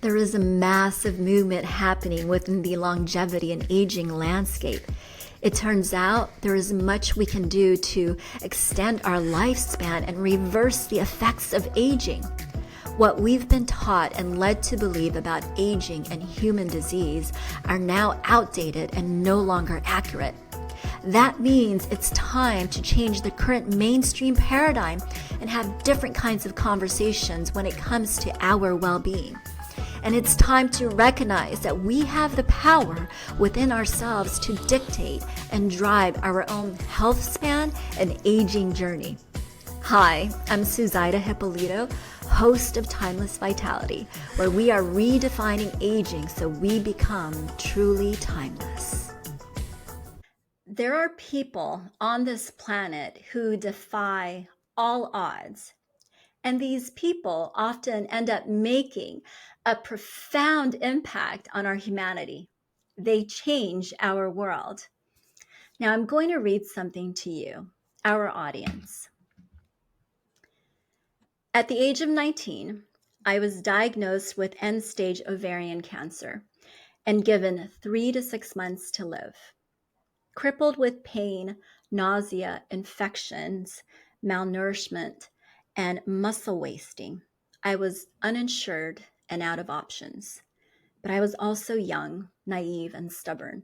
There is a massive movement happening within the longevity and aging landscape. It turns out there is much we can do to extend our lifespan and reverse the effects of aging. What we've been taught and led to believe about aging and human disease are now outdated and no longer accurate. That means it's time to change the current mainstream paradigm and have different kinds of conversations when it comes to our well-being. And it's time to recognize that we have the power within ourselves to dictate and drive our own health span and aging journey. Hi, I'm Suzaida Hippolito, host of Timeless Vitality, where we are redefining aging so we become truly timeless. There are people on this planet who defy all odds. And these people often end up making a profound impact on our humanity. They change our world. Now, I'm going to read something to you, our audience. At the age of 19, I was diagnosed with end-stage ovarian cancer and given 3 to 6 months to live. Crippled with pain, nausea, infections, malnourishment, and muscle wasting, I was uninsured and out of options. But I was also young, naive, and stubborn.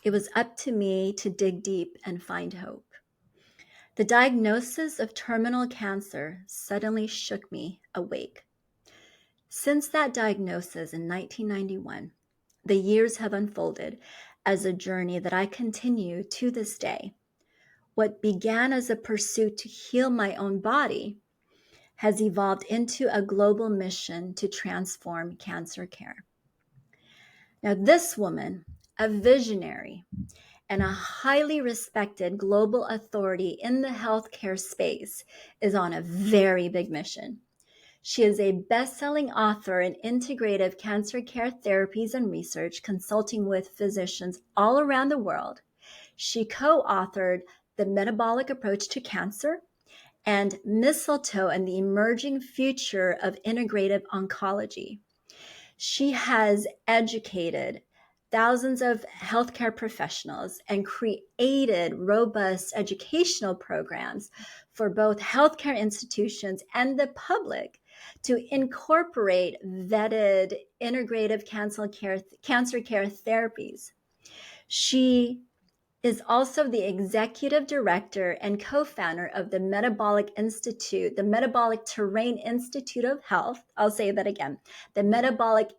It was up to me to dig deep and find hope. The diagnosis of terminal cancer suddenly shook me awake. Since that diagnosis in 1991, the years have unfolded as a journey that I continue to this day. What began as a pursuit to heal my own body has evolved into a global mission to transform cancer care. Now, this woman, a visionary and a highly respected global authority in the healthcare space, is on a very big mission. She is a best-selling author in integrative cancer care therapies and research, consulting with physicians all around the world. She co-authored The Metabolic Approach to Cancer and Mistletoe and the Emerging Future of Integrative Oncology. She has educated thousands of healthcare professionals and created robust educational programs for both healthcare institutions and the public to incorporate vetted integrative cancer care therapies. She is also the executive director and co-founder of the Metabolic Institute, the Metabolic Terrain Institute of Health. I'll say that again, the Metabolic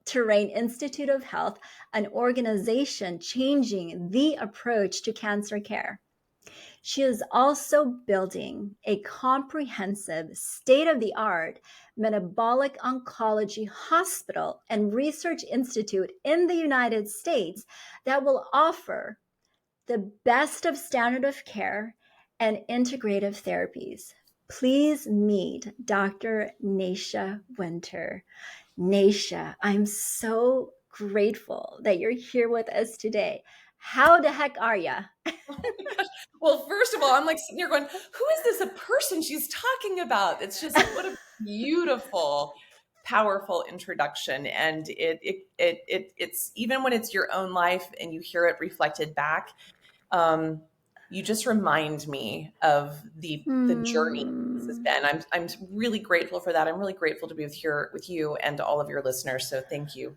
Terrain Institute of Health, an organization changing the approach to cancer care. She is also building a comprehensive, state-of-the-art metabolic oncology hospital and research institute in the United States that will offer the best of standard of care and integrative therapies. Please meet Dr. Nasha Winter. Nasha, I'm so grateful that you're here with us today. How the heck are ya? Well, first of all, I'm like sitting here going, who is this a person she's talking about? It's just what a beautiful, powerful introduction. And it's even when it's your own life and you hear it reflected back, you just remind me of the journey this has been. I'm really grateful for that. I'm really grateful to be here with you and all of your listeners. So thank you.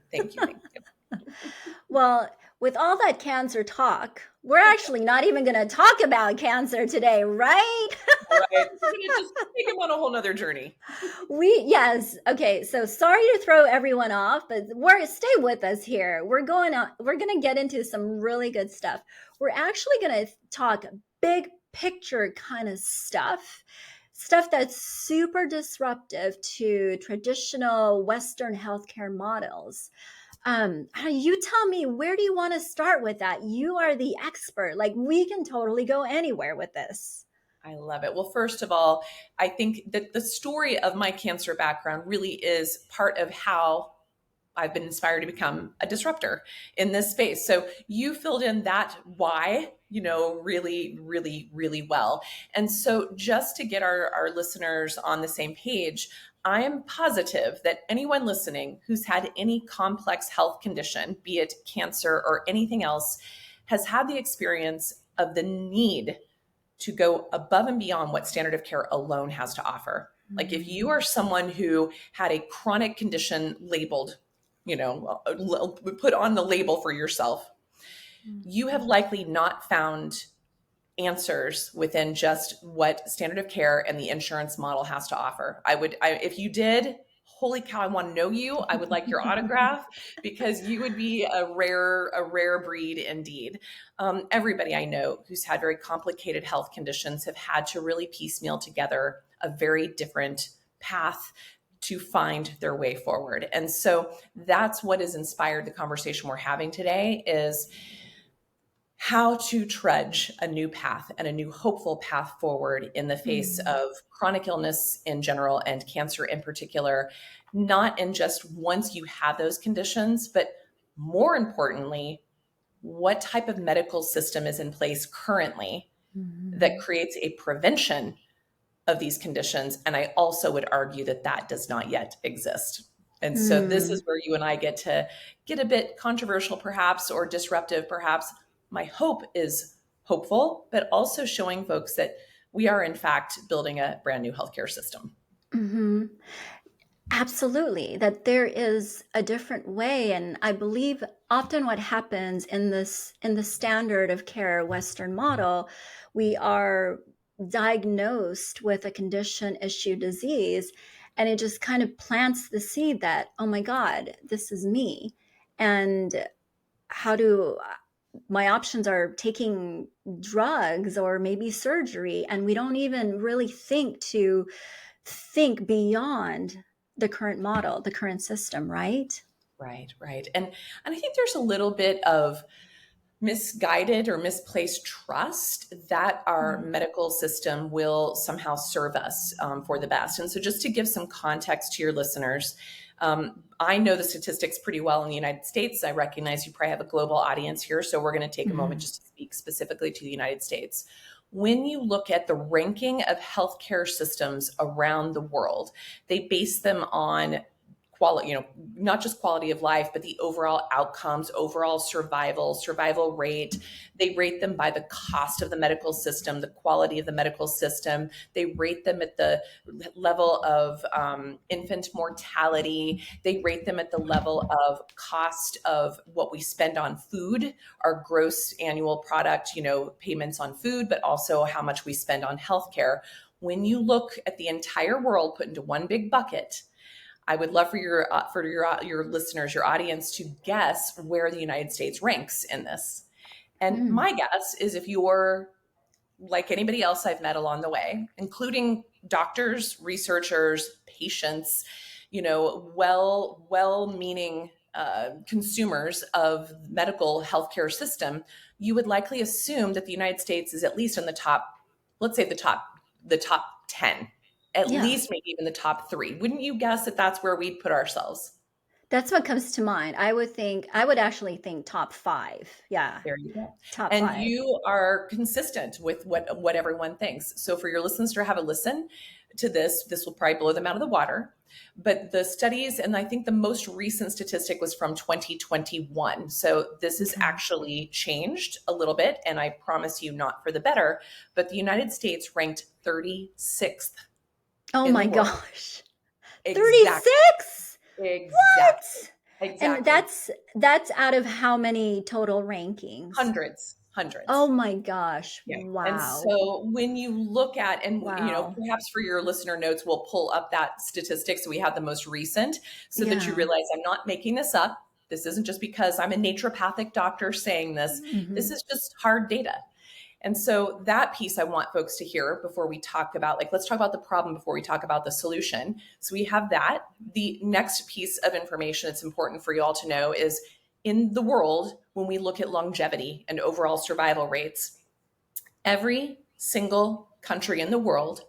Well, with all that cancer talk, we're actually not even going to talk about cancer today, right? Right. We're going to just take him on a whole nother journey. Yes. Okay. So sorry to throw everyone off, but stay with us here. We're going to get into some really good stuff. We're actually going to talk big picture kind of stuff that's super disruptive to traditional Western healthcare models. You tell me, where do you want to start with that? You are the expert. Like, we can totally go anywhere with this. I love it. Well, first of all, I think that the story of my cancer background really is part of how I've been inspired to become a disruptor in this space. So you filled in that why, really, really, really well. And so just to get our listeners on the same page, I am positive that anyone listening who's had any complex health condition, be it cancer or anything else, has had the experience of the need to go above and beyond what standard of care alone has to offer. Like if you are someone who had a chronic condition labeled, put on the label for yourself, you have likely not found answers within just what standard of care and the insurance model has to offer. If you did, holy cow, I want to know you. I would like your autograph because you would be a rare breed indeed. Everybody I know who's had very complicated health conditions have had to really piecemeal together a very different path to find their way forward. And so that's what has inspired the conversation we're having today is how to trudge a new path and a new hopeful path forward in the face of chronic illness in general and cancer in particular, not in just once you have those conditions, but more importantly, what type of medical system is in place currently that creates a prevention of these conditions. And I also would argue that that does not yet exist. And so this is where you and I get to get a bit controversial, perhaps, or disruptive, perhaps. My hope is hopeful, but also showing folks that we are, in fact, building a brand new healthcare system. Mm-hmm. Absolutely, that there is a different way. And I believe often what happens in the standard of care Western model, we are diagnosed with a condition, issue, disease, and it just kind of plants the seed that, oh my God, this is me. And how do my options are taking drugs or maybe surgery, and we don't even really think beyond the current model, the current system, right? Right, right. And I think there's a little bit of misguided or misplaced trust that our medical system will somehow serve us for the best. And so, just to give some context to your listeners, I know the statistics pretty well in the United States. I recognize you probably have a global audience here, so we're going to take a moment just to speak specifically to the United States. When you look at the ranking of healthcare systems around the world, they base them on quality, not just quality of life, but the overall outcomes, overall survival rate. They rate them by the cost of the medical system, the quality of the medical system. They rate them at the level of infant mortality. They rate them at the level of cost of what we spend on food, our gross annual product, payments on food, but also how much we spend on healthcare. When you look at the entire world put into one big bucket, I would love for your listeners, your audience, to guess where the United States ranks in this. And my guess is, if you're like anybody else I've met along the way, including doctors, researchers, patients, well-meaning consumers of medical healthcare system, you would likely assume that the United States is at least in the top, let's say the top 10. At Yeah, least maybe even the top 3. Wouldn't you guess that that's where we'd put ourselves? that's what comes to mind. I would actually think top five. Yeah, There you go. top And five. you are consistent with what everyone thinks. So for your listeners to have a listen to this will probably blow them out of the water. But the studies, and I think the most recent statistic was from 2021. So this has Okay. actually changed a little bit, and I promise you not for the better, but the United States ranked 36th Oh in the my world. gosh. Exactly. 36? Exactly. What? And Exactly. that's out of how many total rankings? Hundreds, Oh hundreds. my gosh. Yeah. And Wow. so when you look at, and Wow. perhaps for your listener notes, we'll pull up that statistic so we have the most recent so that you Yeah. realize I'm not making this up. This isn't just because I'm a naturopathic doctor saying this. This Mhm. is just hard data. And so that piece I want folks to hear before we talk about, let's talk about the problem before we talk about the solution. So we have that. The next piece of information that's important for you all to know is, in the world, when we look at longevity and overall survival rates, every single country in the world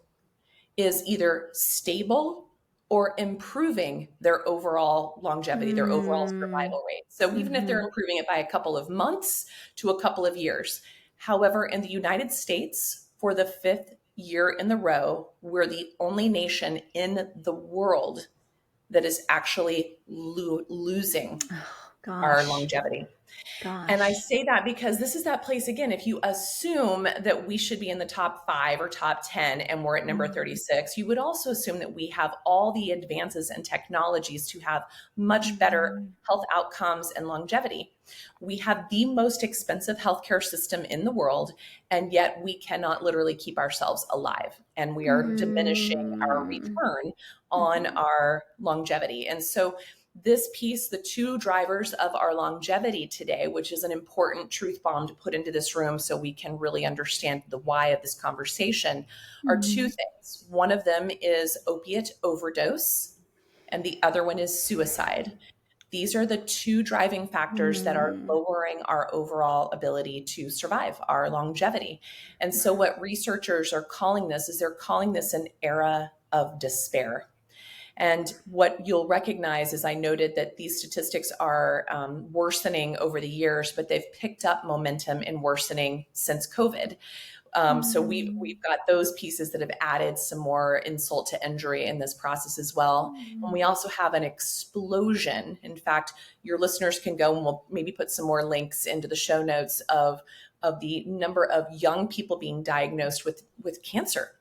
is either stable or improving their overall longevity, their overall Mm. survival rate. So even if they're Mhm. improving it by a couple of months to a couple of years. However, in the United States, for the fifth year in the row, we're the only nation in the world that is actually losing Oh, our gosh. longevity. And I Gosh. say that because this is that place again. If you assume that we should be in the top 5 or top 10 and we're at number Mm, 36, you would also assume that we have all the advances and technologies to have much better mhm, health outcomes and longevity. We have the most expensive healthcare system in the world, and yet we cannot literally keep ourselves alive. And we are diminishing our mm, return on mhm, our longevity. And so this piece, the two drivers of our longevity today, which is an important truth bomb to put into this room so we can really understand the why of this conversation, are two mhm, things. One of them is opiate overdose, and the other one is suicide. These are the two driving factors that are mm. lowering our overall ability to survive, our longevity. And so, what researchers are calling this is they're calling this an era of despair. And what you'll recognize is I noted that these statistics are worsening over the years, but they've picked up momentum in worsening since COVID. So Mm, we've got those pieces that have added some more insult to injury in this process as well. And mm, we also have an explosion. In fact, your listeners can go and we'll maybe put some more links into the show notes of the number of young people being diagnosed with cancer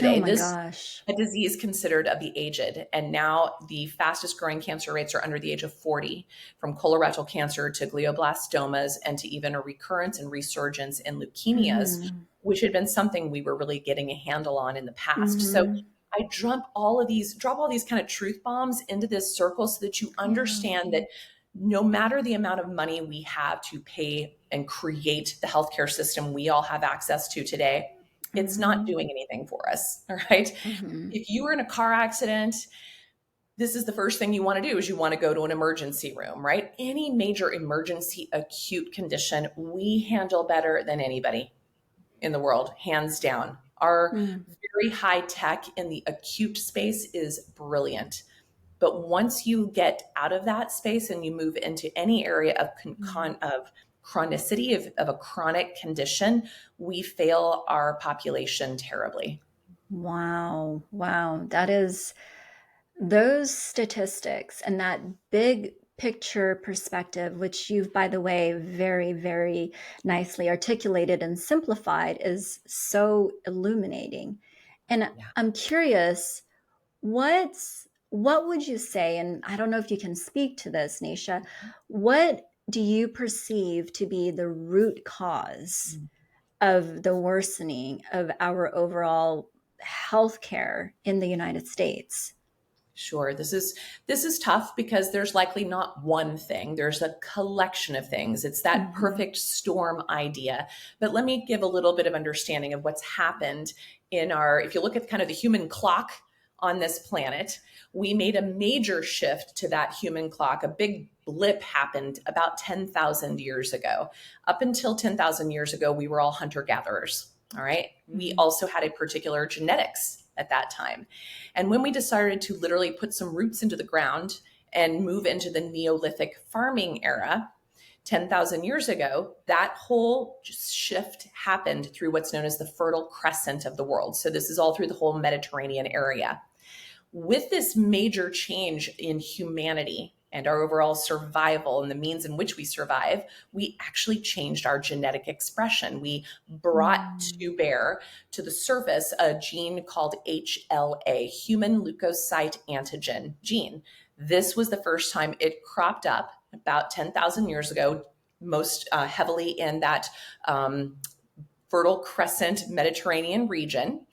oh today. my This gosh. a disease considered of the aged, and now the fastest growing cancer rates are under the age of 40, from colorectal cancer to glioblastomas and to even a recurrence and resurgence in leukemias, Mhm, which had been something we were really getting a handle on in the past. So mhm, I drop all these kind of truth bombs into this circle so that you yeah. understand that no matter the amount of money we have to pay and create the healthcare system we all have access to today, it's not Mhm, doing anything for us. All right. mhm, If you were in a car accident, this is the first thing you want to do is you want to go to an emergency room, right? Any major emergency acute condition, we handle better than anybody in the world, hands down. Our mm, very high tech in the acute space is brilliant. But once you get out of that space and you move into any area of mm. of chronicity of a chronic condition, we fail our population terribly. Wow. Wow. That is those statistics and that big picture perspective, which you've, by the way, very, very nicely articulated and simplified, is so illuminating. And Yeah. I'm curious, what would you say, and I don't know if you can speak to this, Nisha, what do you perceive to be the root cause of the worsening of our overall healthcare in the United States? Sure. This is tough because there's likely not one thing. There's a collection of things. It's that Mhm. perfect storm idea. But let me give a little bit of understanding of what's happened in our if you look at kind of the human clock on this planet, we made a major shift to that human clock. A big blip happened about 10,000 years ago. Up until 10,000 years ago, we were all hunter gatherers. All right. We Mhm. also had a particular genetics at that time. And when we decided to literally put some roots into the ground and move into the Neolithic farming era, 10,000 years ago, that whole shift happened through what's known as the Fertile Crescent of the world. So, this is all through the whole Mediterranean area. With this major change in humanity and our overall survival and the means in which we survive, we actually changed our genetic expression. We brought Mm. to bear to the surface a gene called HLA, human leukocyte antigen gene. This was the first time it cropped up about 10,000 years ago, most heavily in that Fertile Crescent Mediterranean region.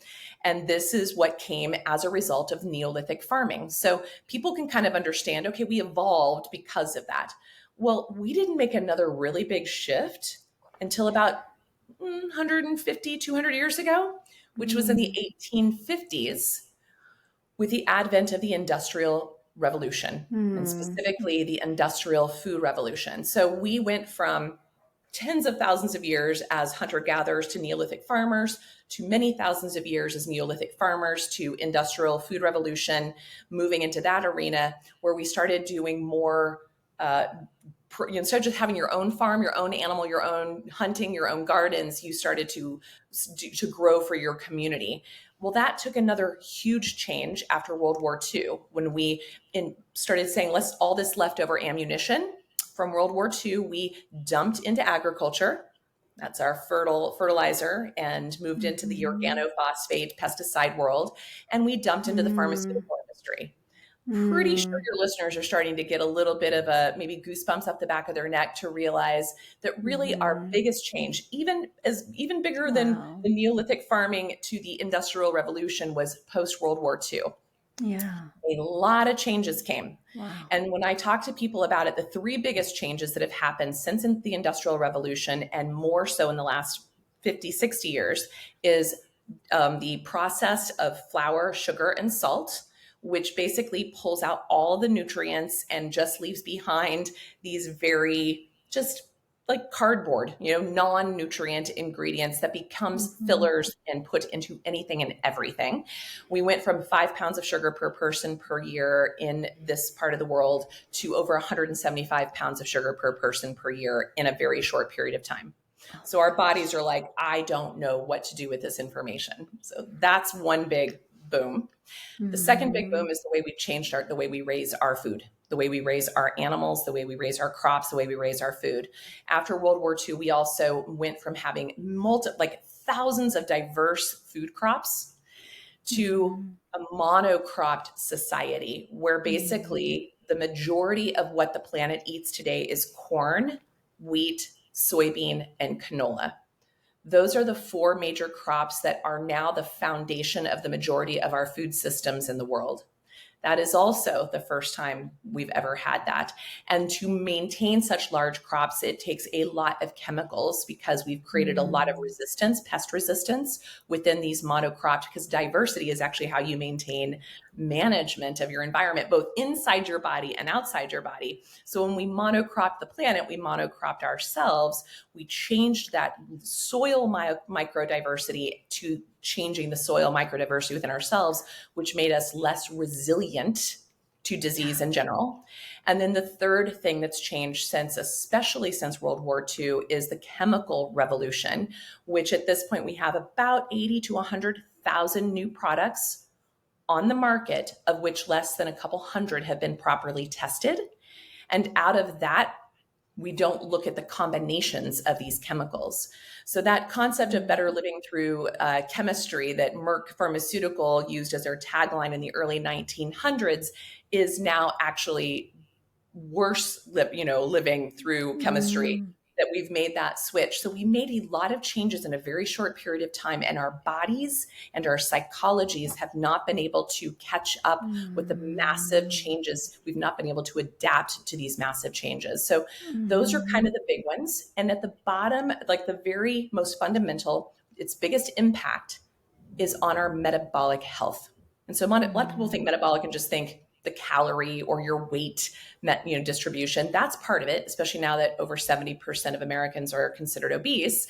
And this is what came as a result of Neolithic farming. So people can kind of understand, okay, we evolved because of that. Well, we didn't make another really big shift until about 150, 200 years ago, which was in the Mm. 1850s with the advent of the Industrial Revolution, and Mm. specifically the Industrial Food Revolution. So we went from tens of thousands of years as hunter gatherers to Neolithic farmers, to many thousands of years as Neolithic farmers to industrial food revolution, moving into that arena where we started doing more instead of just having your own farm, your own animal, your own hunting, your own gardens, you started to grow for your community. Well, that took another huge change after World War II when we started saying, let's all this leftover ammunition from World War II, we dumped into agriculture. That's our fertilizer, and moved into the Mhm. organophosphate pesticide world, and we dumped into the Mm. pharmaceutical industry. Pretty sure Mm. your listeners are starting to get a little bit of a maybe goosebumps up the back of their neck to realize that really our Mhm. biggest change, even bigger than Wow. the Neolithic farming to the Industrial Revolution, was post World War II. Yeah. A lot of changes came. Wow. And when I talk to people about it, the three biggest changes that have happened since the Industrial Revolution, and more so in the last 50, 60 years, is the process of flour, sugar, and salt, which basically pulls out all the nutrients and just leaves behind these very just like cardboard, non-nutrient ingredients that becomes Mhm. fillers and put into anything and everything. We went from 5 pounds of sugar per person per year in this part of the world to over 175 pounds of sugar per person per year in a very short period of time. Oh So my our bodies gosh. are like, I don't know what to do with this information. So that's one big boom. The second big boom Mhm. is the way we changed the way we raise our food, the way we raise our animals, the way we raise our crops, the way we raise our food. After World War II, we also went from having like thousands of diverse food crops to Mhm. a monocropped society where Mhm. basically the majority of what the planet eats today is corn, wheat, soybean, and canola. Those are the four major crops that are now the foundation of the majority of our food systems in the world. That is also the first time we've ever had that. And to maintain such large crops, it takes a lot of chemicals because we've created a lot of Mm. resistance, pest resistance within these monocrops, because diversity is actually how you maintain management of your environment, both inside your body and outside your body. So when we monocropped the planet, we monocropped ourselves. We changed that soil microdiversity to changing the soil microdiversity within ourselves, which made us less resilient to disease Yeah. in general. And then the third thing that's changed especially since World War II, is the chemical revolution, which at this point we have about 80 to 100,000 new products on the market, of which less than a couple hundred have been properly tested. And out of that, we don't look at the combinations of these chemicals. So that concept of better Mm. living through chemistry that Merck Pharmaceutical used as their tagline in the early 1900s is now actually worse, living through chemistry, Mm. that we've made that switch. So we made a lot of changes in a very short period of time, and our bodies and our psychologies have not been able to catch up with the massive Mm. changes. We've not been able to adapt to these massive changes. So those are kind Mhm. of the big ones. And at the bottom, like the very most fundamental, its biggest impact is on our metabolic health. And so a lot of people think Mm. metabolic and just think the calorie or your weight distribution. That's part of it, especially now that over 70% of Americans are considered obese.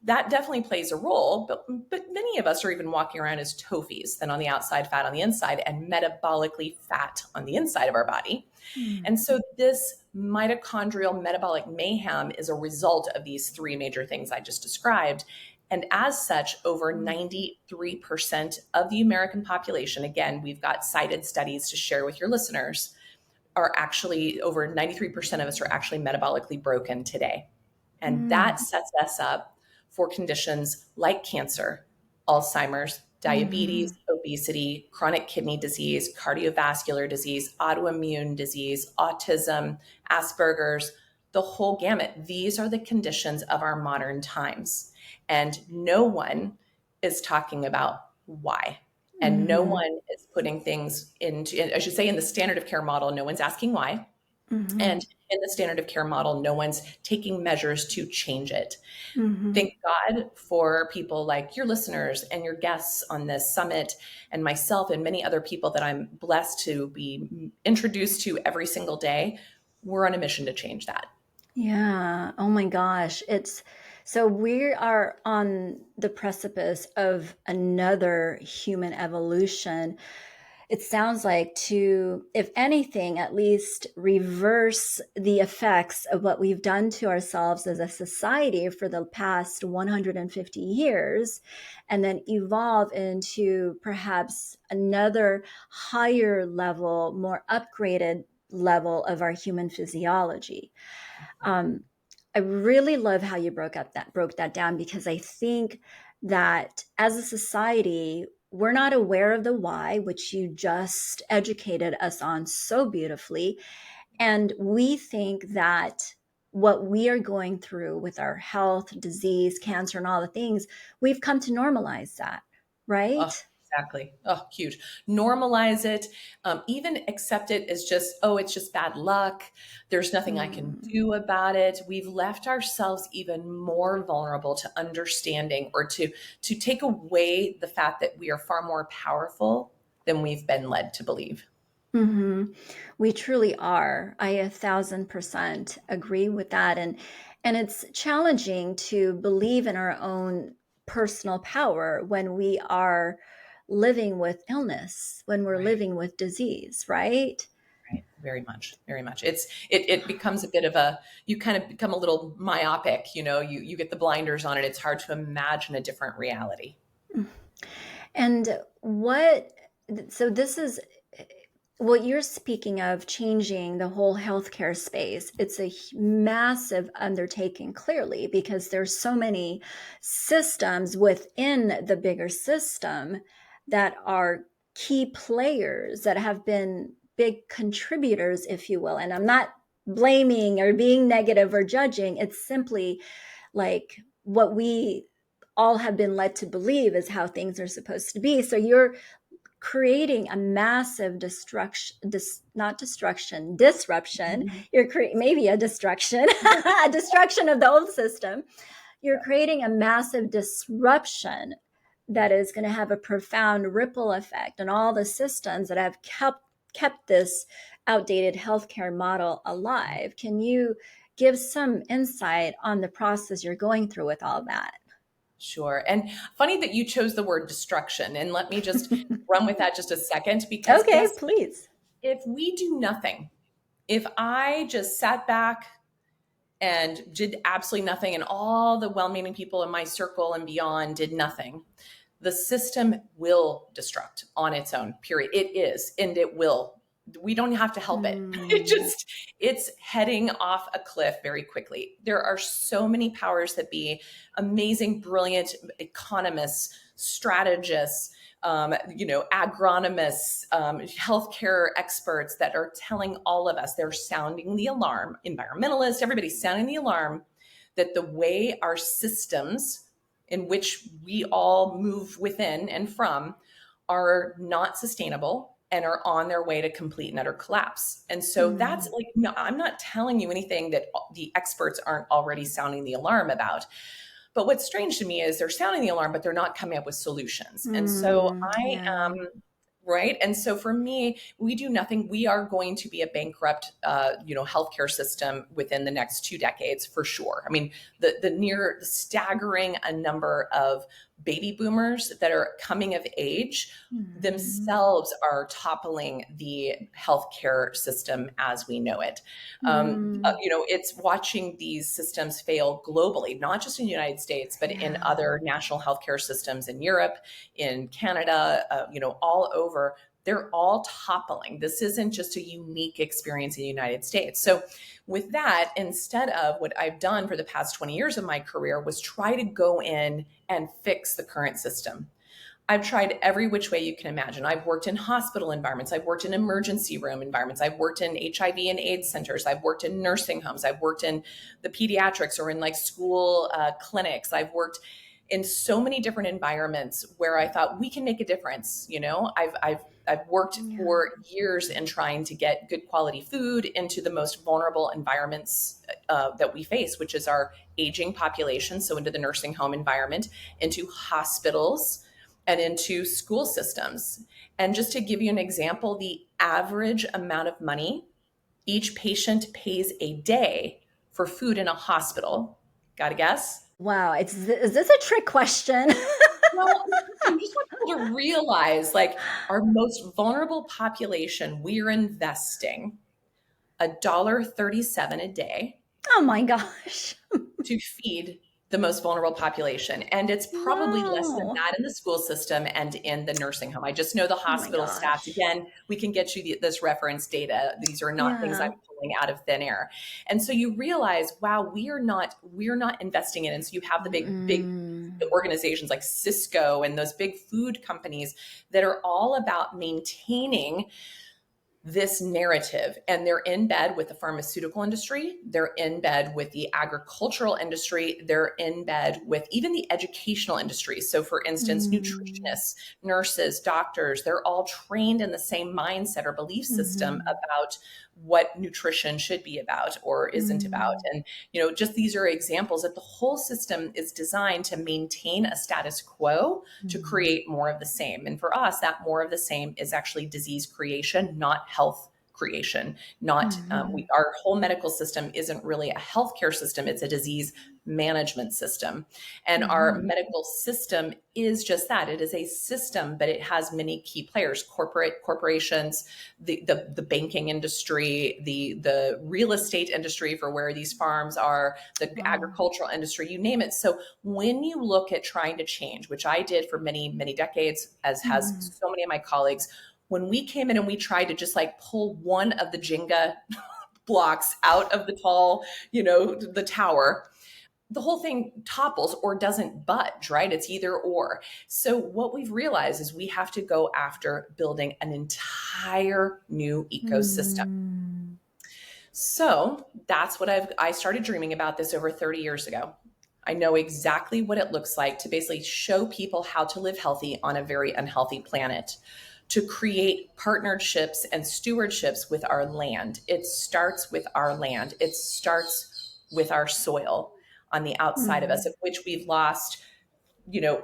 That definitely plays a role, but many of us are even walking around as toffies, then on the outside, fat on the inside, and metabolically fat on the inside of our body. Mm. And so this mitochondrial metabolic mayhem is a result of these three major things I just described. And as such, over Mm. 93% of the American population, again, we've got cited studies to share with your listeners, are actually, over 93% of us are actually metabolically broken today. And that Mm. sets us up for conditions like cancer, Alzheimer's, diabetes, Mhm. obesity, chronic kidney disease, cardiovascular disease, autoimmune disease, autism, Asperger's, the whole gamut. These are the conditions of our modern times. And no one is talking about why. And no Mhm. one is putting things into, I should say, in the standard of care model, no one's asking why. Mhm. And in the standard of care model, no one's taking measures to change it. Mhm. Thank God for people like your listeners and your guests on this summit, and myself and many other people that I'm blessed to be introduced to every single day. We're on a mission to change that. Yeah. Oh my gosh. It's so we are on the precipice of another human evolution. it sounds like, to, if anything, at least reverse the effects of what we've done to ourselves as a society for the past 150 years, and then evolve into perhaps another higher level, more upgraded level of our human physiology. Um, I really love how you broke that down, because I think that as a society, we're not aware of the why, which you just educated us on so beautifully. And we think that what we are going through with our health, disease, cancer, and all the things, we've come to normalize that, Oh, right? exactly. Oh, huge. Normalize it. Even accept it as just, oh, it's just bad luck. There's nothing I can Mm. do about it. We've left ourselves even more vulnerable to understanding, or to take away the fact that we are far more powerful than we've been led to believe. Hmm. We truly are. I 1,000% agree with that. And it's challenging to believe in our own personal power when we are living with illness, when we're Right. living with disease, right? Right. Very much. Very much. It becomes a bit of a, you kind of become a little myopic, you get the blinders on it. It's hard to imagine a different reality. And what, so this is what you're speaking of, changing the whole healthcare space. It's a massive undertaking, clearly, because there's so many systems within the bigger system that are key players that have been big contributors, if you will. And I'm not blaming or being negative or judging. It's simply like what we all have been led to believe is how things are supposed to be. So you're creating a massive destruction, not destruction, disruption. You're creating maybe a destruction, a destruction of the old system. You're creating a massive disruption that is going to have a profound ripple effect on all the systems that have kept this outdated healthcare model alive. Can you give some insight on the process you're going through with all that? Sure. And funny that you chose the word destruction. And let me just run with that just a second, because Okay, guess, please. if we do nothing, if I just sat back and did absolutely nothing, and all the well meaning people in my circle and beyond did nothing, the system will destruct on its own, period. It is, and it will. We don't have to help it. Mm, It's heading off a cliff very quickly. There are so many powers that be, amazing, brilliant economists, strategists, agronomists, healthcare experts that are telling all of us, they're sounding the alarm, environmentalists, everybody's sounding the alarm that the way our systems in which we all move within and from are not sustainable and are on their way to complete and utter collapse. And so that's mm, like, no, I'm not telling you anything that the experts aren't already sounding the alarm about. But what's strange to me is they're sounding the alarm, but they're not coming up with solutions. And so I yeah. right. And so for me, we do nothing. We are going to be a bankrupt, healthcare system within the next 2 decades for sure. I mean, the staggering a number of baby boomers that are coming of age Mhm. themselves are toppling the healthcare system as we know it. Mm, It's watching these systems fail globally, not just in the United States, but in yeah. other national healthcare systems in Europe, in Canada, all over. They're all toppling. This isn't just a unique experience in the United States. So, with that, instead of what I've done for the past 20 years of my career was try to go in and fix the current system. I've tried every which way you can imagine. I've worked in hospital environments. I've worked in emergency room environments. I've worked in HIV and AIDS centers. I've worked in nursing homes. I've worked in the pediatrics or in like school clinics. I've worked in so many different environments where I thought we can make a difference. I've worked Yeah. for years in trying to get good quality food into the most vulnerable environments that we face, which is our aging population. So into the nursing home environment, into hospitals, and into school systems. And just to give you an example, the average amount of money each patient pays a day for food in a hospital, got to guess? Wow. Is this a trick question? Well, I just want people to realize, like, our most vulnerable population, we're investing $1.37 a day Oh my gosh. to feed the most vulnerable population. And it's probably less than Wow. that in the school system and in the nursing home. I just know the Oh my hospital stats. gosh. Again, we can get you this reference data. These are not things I'm Yeah. pulling out of thin air. And so you realize, wow, we're not investing in. And so you have the big Mm-mm. organizations like Cisco and those big food companies that are all about maintaining this narrative, and they're in bed with the pharmaceutical industry, they're in bed with the agricultural industry, they're in bed with even the educational industry. So for instance, Mm. nutritionists, nurses, doctors, they're all trained in the same mindset or belief system Mhm. about what nutrition should be about or isn't about. Mm. And just these are examples that the whole system is designed to maintain a status quo, to Mm. create more of the same. And for us, that more of the same is actually disease creation, not health creation. Not Mhm. our whole medical system isn't really a healthcare system; it's a disease management system. And our Mhm. medical system is just that. It is a system, but it has many key players: corporations, the banking industry, the real estate industry for where these farms are, the Wow. agricultural industry, you name it. So when you look at trying to change, which I did for many, many decades, as has Mhm. so many of my colleagues, when we came in and we tried to just like pull one of the Jenga blocks out of the tall, the tower, the whole thing topples or doesn't budge, right? It's either or. So what we've realized is we have to go after building an entire new ecosystem. Mm. So that's what I started dreaming about this over 30 years ago. I know exactly what it looks like to basically show people how to live healthy on a very unhealthy planet, to create partnerships and stewardships with our land. It starts with our land. It starts with our soil on the outside of us, Mm. of which we've lost, you know,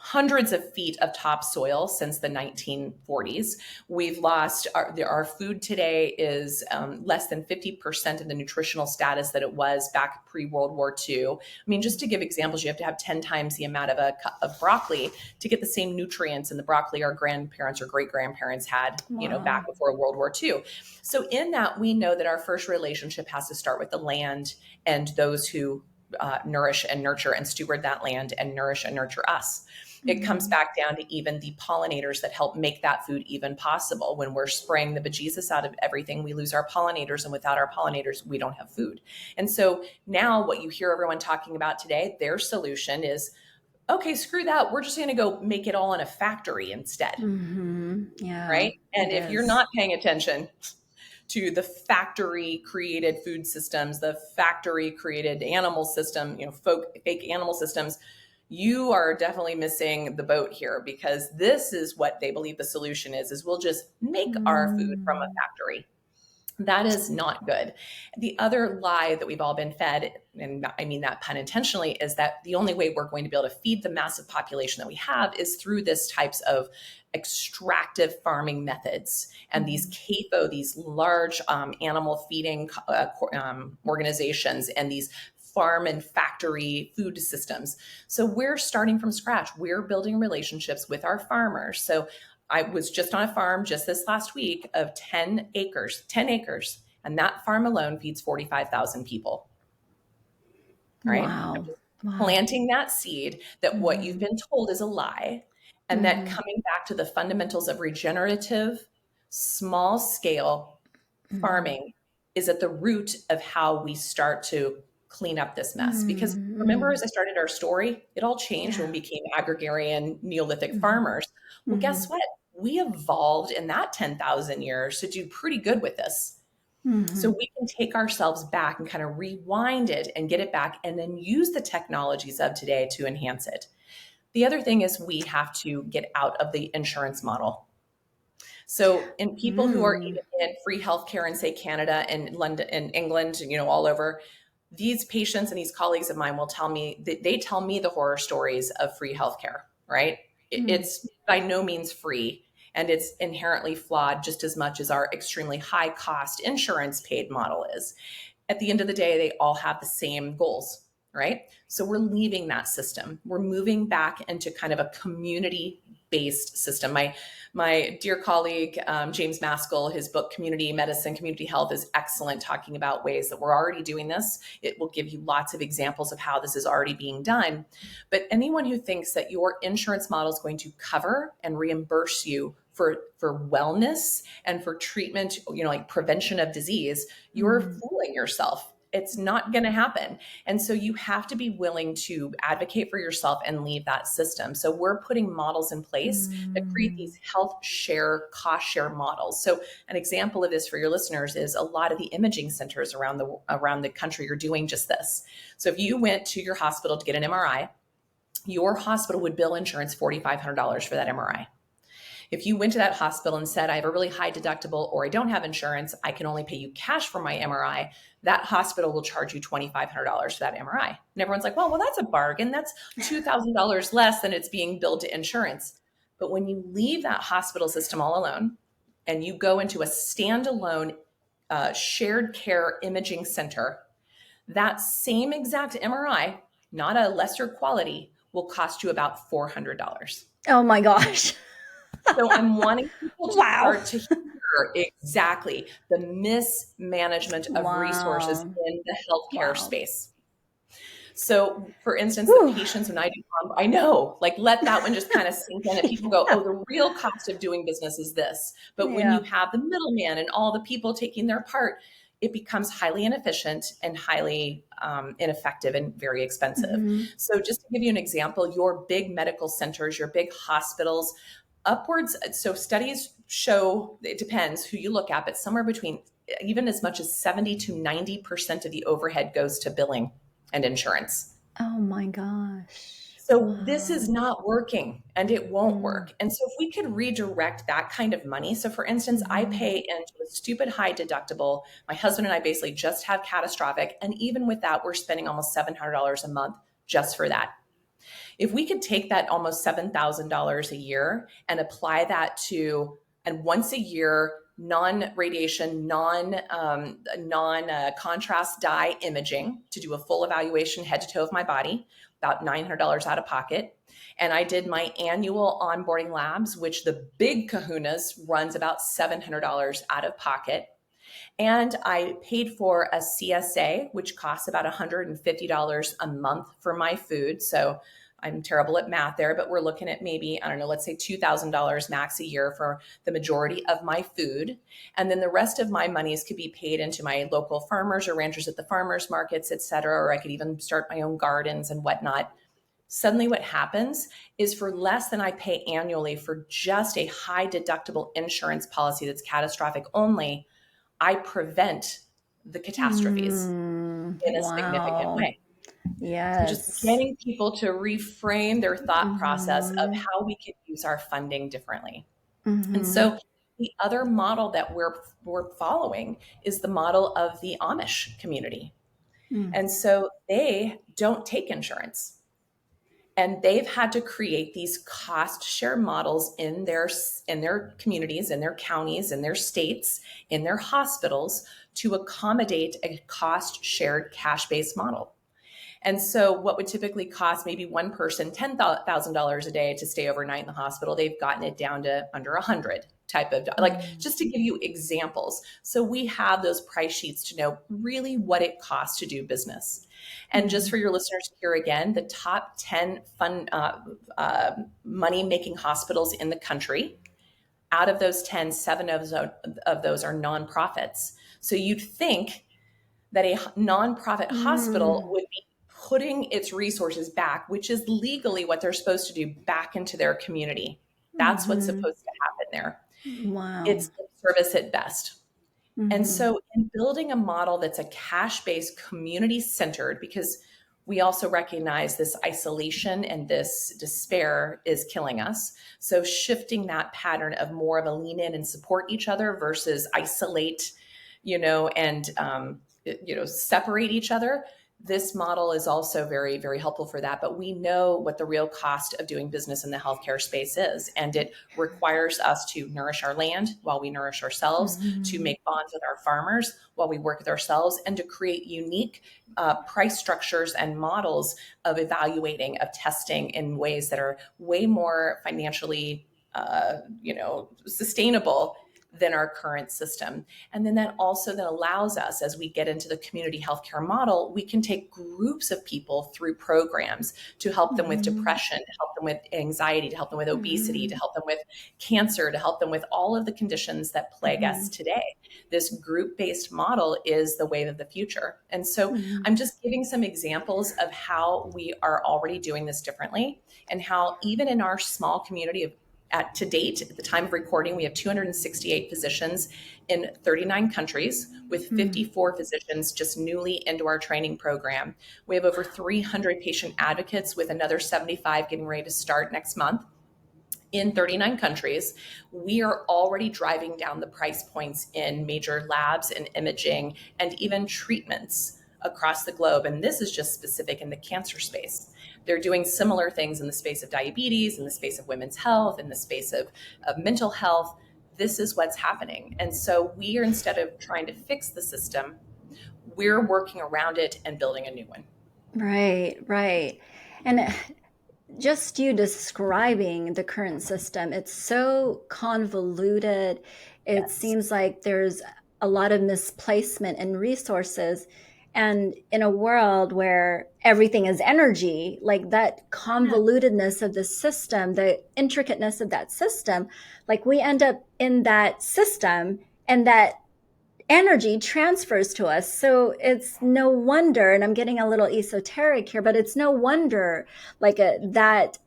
hundreds of feet of topsoil since the 1940s. We've lost our food today is less than 50% of the nutritional status that it was back pre-World War II. I mean, just to give examples, you have to have 10 times the amount of a cup of broccoli to get the same nutrients in the broccoli our grandparents or great grandparents had, back Wow. before World War II. So in that, we know that our first relationship has to start with the land and those who nourish and nurture and steward that land and nourish and nurture us. It comes Mm. back down to even the pollinators that help make that food even possible. When we're spraying the bejesus out of everything, we lose our pollinators, and without our pollinators, we don't have food. And so now what you hear everyone talking about today, their solution is, okay, screw that. We're just going to go make it all in a factory instead, Mhm. Yeah, right? And it if you're is. not paying attention to the factory created food systems, the factory created animal system, fake animal systems, you are definitely missing the boat here, because this is what they believe the solution is we'll just make our food from a Mm. factory. That is not good. The other lie that we've all been fed, and I mean that pun intentionally, is that the only way we're going to be able to feed the massive population that we have is through this types of extractive farming methods and these Mhm. CAFO, these large animal feeding organizations, and these farm and factory food systems. So we're starting from scratch. We're building relationships with our farmers. So I was just on a farm just this last week of 10 acres, and that farm alone feeds 45,000 people, right? I'm Wow. just Wow. planting that seed that what you've Mhm. been told is a lie, and that Mhm. coming back to the fundamentals of regenerative, small scale Mhm. farming is at the root of how we start to clean up this mess. Because Mhm. remember, as Mhm. I started our story, it all changed when Yeah. we became agrarian Neolithic Mhm. farmers. Well, guess Mhm. what? We evolved in that 10,000 years to do pretty good with this. So Mhm. we can take ourselves back and kind of rewind it and get it back, and then use the technologies of today to enhance it. The other thing is we have to get out of the insurance model. So, in people who are Mm. even in free healthcare in, say, Canada and London and England, all over, these patients and these colleagues of mine will tell me that they tell me the horror stories of free healthcare, right? Mm. It's by no means free, and it's inherently flawed just as much as our extremely high cost insurance paid model is. At the end of the day, they all have the same goals. right? So we're leaving that system. We're moving back into kind of a community-based system. My dear colleague, James Maskell, his book, Community Medicine, Community Health, is excellent, talking about ways that we're already doing this. It will give you lots of examples of how this is already being done. But anyone who thinks that your insurance model is going to cover and reimburse you for wellness and for treatment, like prevention of disease, you're fooling yourself. It's not going to happen. And so you have to be willing to advocate for yourself and leave that system. So we're putting models in place that create these health share, cost share models. So an example of this for your listeners is a lot of the imaging centers around the country are doing just this. So if you went to your hospital to get an MRI, your hospital would bill insurance $4,500 for that MRI. If you went to that hospital and said, I have a really high deductible or I don't have insurance, I can only pay you cash for my MRI, that hospital will charge you $2,500 for that MRI. And everyone's like, well, that's a bargain. That's $2,000 less than it's being billed to insurance. But when you leave that hospital system all alone and you go into a standalone shared care imaging center, that same exact MRI, not a lesser quality, will cost you about $400. Oh my gosh. So I'm wanting people to Wow. start to hear exactly the mismanagement of resources Wow. in the healthcare Wow. space. So for instance, Whew. the patients when I know, like let that one just kind of sink in and people go, oh, the real cost of doing business is this. But when you Yeah. have the middleman and all the people taking their part, it becomes highly inefficient and highly ineffective and very expensive. So just to give you an example, your big medical centers, your big hospitals, upwards. So studies show, it depends who you look at, but somewhere between even as much as 70 to 90% of the overhead goes to billing and insurance. Oh my gosh. So this is Wow. not working and it won't Mm. work. And so if we could redirect that kind of money. So for instance, I pay into a stupid high deductible. My husband and I basically just have catastrophic. And even with that, we're spending almost $700 a month just for that. If we could take that almost $7,000 a year and apply that to, and once a year, non-radiation, non-contrast dye imaging to do a full evaluation head to toe of my body, about $900 out of pocket. And I did my annual onboarding labs, which the big kahunas runs about $700 out of pocket. And I paid for a CSA, which costs about $150 a month for my food. So I'm terrible at math there, but we're looking at maybe, I don't know, let's say $2,000 max a year for the majority of my food. And then the rest of my monies could be paid into my local farmers or ranchers at the farmers markets, et cetera, or I could even start my own gardens and whatnot. Suddenly what happens is for less than I pay annually for just a high deductible insurance policy that's catastrophic only, I prevent the catastrophes in a significant Wow. way. So just Yes. getting people to reframe their thought process of how we can use our funding differently. And so the other model that we're following is the model of the Amish community. And so they don't take insurance. And they've had to create these cost share models in their communities, in their counties, in their states, in their hospitals to accommodate a cost shared cash based model. And so what would typically cost maybe one person $10,000 a day to stay overnight in the hospital, they've gotten it down to under 100 type of, like, just to give you examples. So we have those price sheets to know really what it costs to do business. And just for your listeners to hear again, the top 10 money-making hospitals in the country, out of those 10, seven of those are nonprofits. So you'd think that a nonprofit hospital would be putting its resources back, which is legally what they're supposed to do, back into their community. That's what's supposed to happen there. Wow. It's lip service at best. And so in building a model that's a cash-based, community-centered, because we also recognize this isolation and this despair is killing us. So shifting that pattern of more of a lean in and support each other versus isolate, and separate each other. This model is also very, very helpful for that. But we know what the real cost of doing business in the healthcare space is. And it requires us to nourish our land while we nourish ourselves, to Mm-hmm. make bonds with our farmers while we work with ourselves, and to create unique price structures and models of evaluating, of testing in ways that are way more financially sustainable than our current system. And then that also then allows us, as we get into the community healthcare model, we can take groups of people through programs to help them with Mm-hmm. depression, to help them with anxiety, to help them with obesity, to Mm-hmm. help them with cancer, to help them with all of the conditions that plague Mm-hmm. us today. This group-based model is the wave of the future. And so Mm-hmm. I'm just giving some examples of how we are already doing this differently, and how even in our small community of to date, at the time of recording, we have 268 physicians in 39 countries, with 54 physicians just newly into our training program. We have over 300 patient advocates, with another 75 getting ready to start next month in 39 countries. We are already driving down the price points in major labs and imaging and even treatments across the globe. And this is just specific in the cancer space. They're doing similar things in the space of diabetes, in the space of women's health, in the space of mental health. This is what's happening. And so we are, instead of trying to fix the system, we're working around it and building a new one. Right, right. And just you describing the current system, it's so convoluted. It Yes. seems like there's a lot of misplacement in resources. And in a world where everything is energy, like that convolutedness of the system, the intricateness of that system, like we end up in that system, and that energy transfers to us. So it's no wonder, and I'm getting a little esoteric here, but it's no wonder that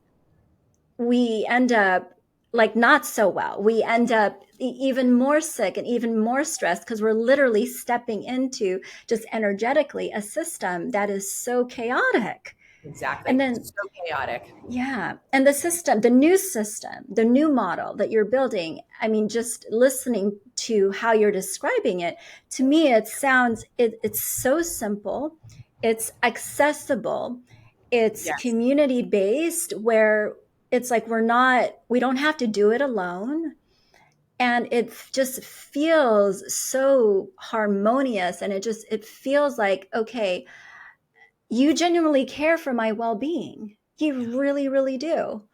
we end up like not so well. We end up even more sick and even more stressed because we're literally stepping into just energetically a system that is so chaotic. And Exactly. then So chaotic. yeah. And the system, the new model that you're building, I mean, just listening to how you're describing it, to me, it's so simple, it's accessible, it's Yes. community based, where it's like we don't have to do it alone. And it just feels so harmonious. And it feels like, okay, you genuinely care for my well being. You really, really do.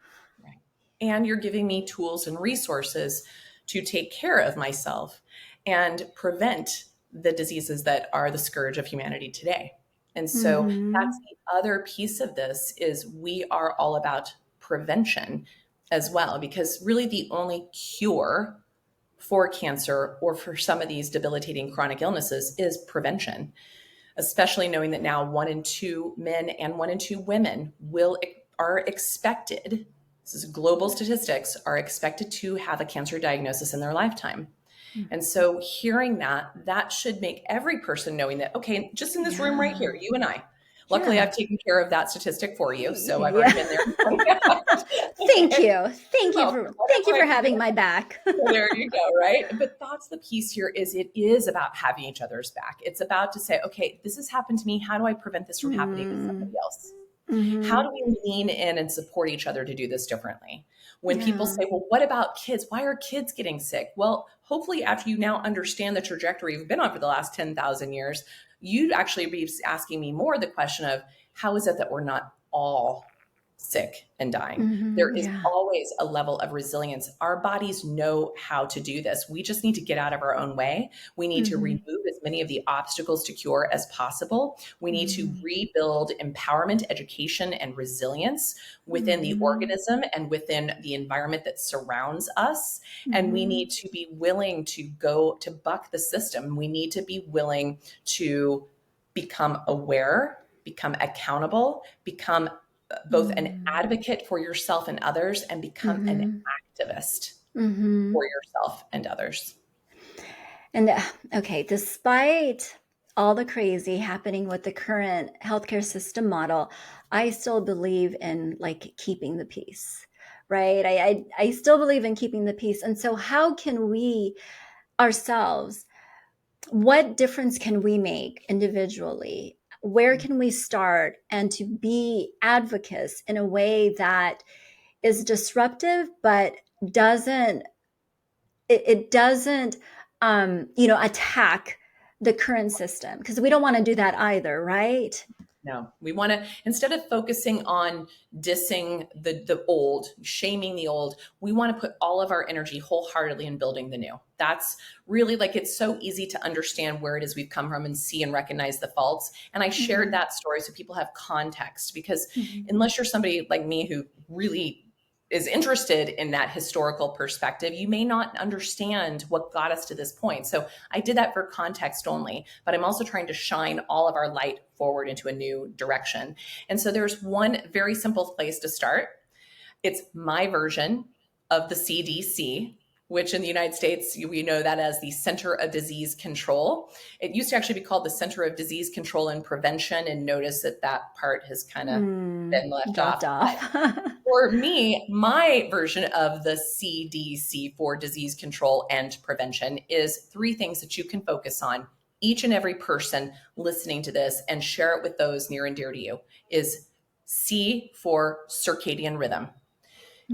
Right. And you're giving me tools and resources to take care of myself and prevent the diseases that are the scourge of humanity today. And so Mm-hmm. that's the other piece of this, is we are all about prevention as well, because really the only cure for cancer or for some of these debilitating chronic illnesses is prevention, especially knowing that now 1 in 2 men and 1 in 2 women are expected, this is global statistics, are expected to have a cancer diagnosis in their lifetime. And so hearing that should make every person knowing that, okay, just in this room right Yeah. here, you and I, luckily Yeah. I've taken care of that statistic for you. So I've already Yeah. been there. Thank Okay. you. You're welcome. Thank you Whatever I for can do. having my back. Well, there you go, right? But that's the piece here, is it is about having each other's back. It's about to say, okay, this has happened to me. How do I prevent this from happening to Mm-hmm. somebody else? How Mm-hmm. do we lean in and support each other to do this differently? When people Yeah. say, well, what about kids? Why are kids getting sick? Well, hopefully, after you now understand the trajectory we've been on for the last 10,000 years, you'd actually be asking me more the question of, how is it that we're not all sick and dying? There Mm-hmm. is Yeah. always a level of resilience. Our bodies know how to do this. We just need to get out of our own way. We need to Mm-hmm. remove as many of the obstacles to cure as possible. We need to Mm-hmm. rebuild empowerment, education, and resilience within the Mm-hmm. organism and within the environment that surrounds us. And we Mm-hmm. need to be willing to go to buck the system. We need to be willing to become aware, become accountable, become both an advocate for yourself and others, and become an Mm-hmm. activist Mm-hmm. for yourself and others. And okay, despite all the crazy happening with the current healthcare system model, I still believe in like keeping the peace, right? I still believe in keeping the peace. And so, how can we ourselves, what difference can we make individually where can we start, and to be advocates in a way that is disruptive, but doesn't, it doesn't, attack the current system, because we don't want to do that either, right? No, we want to, instead of focusing on dissing the old, shaming the old, we want to put all of our energy wholeheartedly in building the new. That's really, like, it's so easy to understand where it is we've come from and see and recognize the faults. And I shared Mm-hmm. that story so people have context, because Mm-hmm. unless you're somebody like me who really is interested in that historical perspective, you may not understand what got us to this point. So I did that for context only, but I'm also trying to shine all of our light forward into a new direction. And so there's one very simple place to start. It's my version of the CDC, which in the United States, we know that as the Center of Disease Control. It used to actually be called the Center of Disease Control and Prevention, and notice that that part has kind of been left Dropped off. off. For me, my version of the CDC, for disease control and prevention, is three things that you can focus on. Each and every person listening to this, and share it with those near and dear to you, is C for circadian rhythm.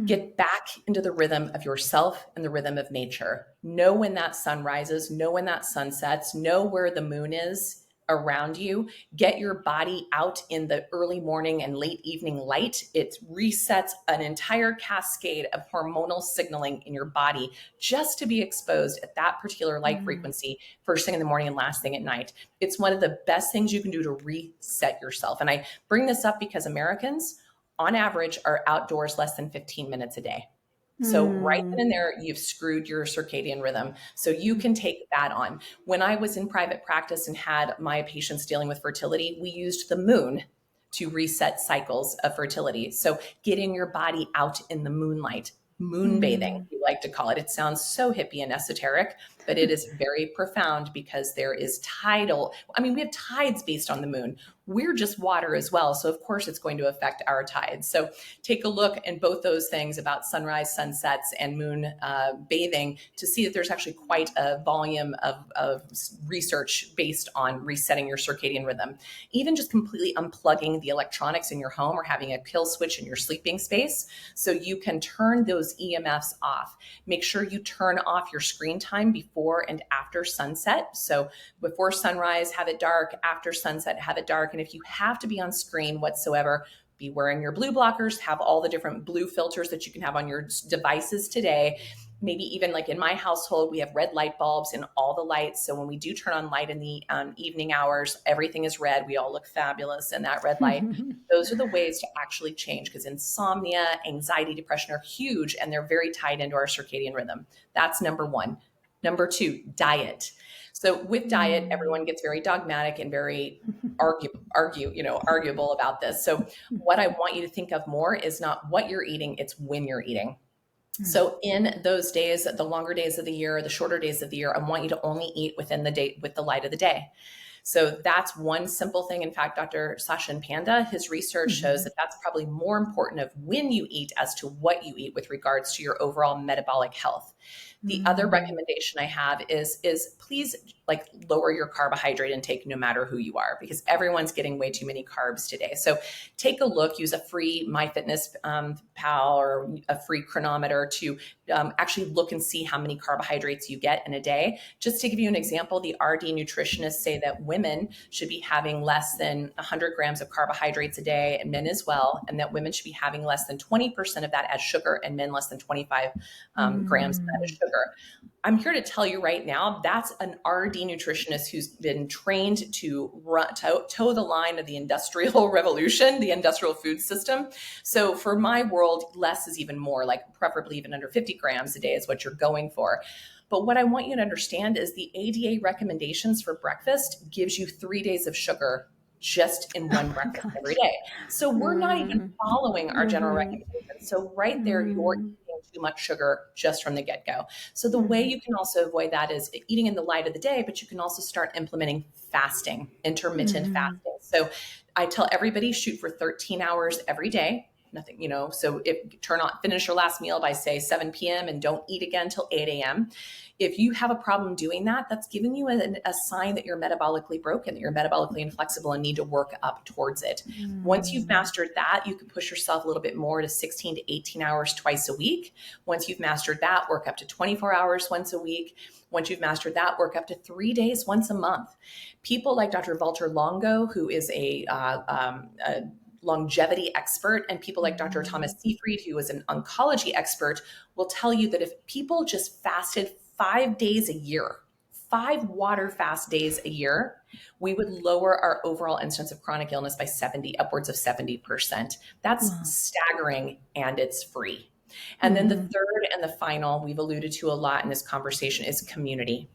Get back into the rhythm of yourself and the rhythm of nature. Know when that sun rises, know when that sun sets, know where the moon is around you. Get your body out in the early morning and late evening light. It resets an entire cascade of hormonal signaling in your body just to be exposed at that particular light frequency first thing in the morning and last thing at night. It's one of the best things you can do to reset yourself. And I bring this up because Americans, on average, are outdoors less than 15 minutes a day. So right then and there, you've screwed your circadian rhythm. So you can take that on. When I was in private practice and had my patients dealing with fertility, we used the moon to reset cycles of fertility. So getting your body out in the moonlight, moon bathing, we like to call it. It sounds so hippie and esoteric, but it is very profound, because there is tidal. I mean, we have tides based on the moon. We're just water as well. So of course it's going to affect our tides. So take a look in both those things about sunrise, sunsets, and moon bathing to see that there's actually quite a volume of research based on resetting your circadian rhythm. Even just completely unplugging the electronics in your home, or having a kill switch in your sleeping space so you can turn those EMFs off. Make sure you turn off your screen time before and after sunset. So before sunrise, have it dark. After sunset, have it dark. And if you have to be on screen whatsoever, be wearing your blue blockers, have all the different blue filters that you can have on your devices today. Maybe even, like in my household, we have red light bulbs in all the lights. So when we do turn on light in the evening hours, everything is red. We all look fabulous in that red light. Those are the ways to actually change, because insomnia, anxiety, depression are huge, and they're very tied into our circadian rhythm. That's number one. Number two, diet. So with diet, everyone gets very dogmatic and very arguable about this. So what I want you to think of more is not what you're eating, it's when you're eating. So in those days, the longer days of the year, the shorter days of the year, I want you to only eat within the day, with the light of the day. So that's one simple thing. In fact, Dr. Sachin Panda, his research shows that that's probably more important of when you eat as to what you eat with regards to your overall metabolic health. The other recommendation I have is please, like, lower your carbohydrate intake no matter who you are, because everyone's getting way too many carbs today. So take a look, use a free MyFitnessPal or a free chronometer to actually look and see how many carbohydrates you get in a day. Just to give you an example, the RD nutritionists say that women should be having less than 100 grams of carbohydrates a day, and men as well, and that women should be having less than 20% of that as sugar, and men less than 25 grams of that as sugar. I'm here to tell you right now, that's an RD nutritionist who's been trained to toe the line of the industrial revolution, the industrial food system. So for my world, less is even more, like preferably even under 50 grams a day is what you're going for. But what I want you to understand is the ADA recommendations for breakfast gives you 3 days of sugar just in one breakfast every day. So we're not even following our general recommendations. So right there, you're eating too much sugar just from the get-go. So the way you can also avoid that is eating in the light of the day, but you can also start implementing fasting, intermittent fasting. So I tell everybody, shoot for 13 hours every day. nothing, so if finish your last meal by say 7 p.m. and don't eat again till 8 a.m. If you have a problem doing that, that's giving you a sign that you're metabolically broken, that you're metabolically inflexible and need to work up towards it. Once you've Mm. mastered that, you can push yourself a little bit more to 16 to 18 hours twice a week. Once you've mastered that, work up to 24 hours once a week. Once you've mastered that, work up to 3 days once a month. People like Dr. Walter Longo, who is a longevity expert, and people like Dr. Thomas Seyfried, who is an oncology expert, will tell you that if people just fasted 5 days a year, 5 water fast days a year, we would lower our overall incidence of chronic illness by upwards of 70%. That's Wow. staggering, and it's free. And then the Mhm. third and the final, we've alluded to a lot in this conversation, is community.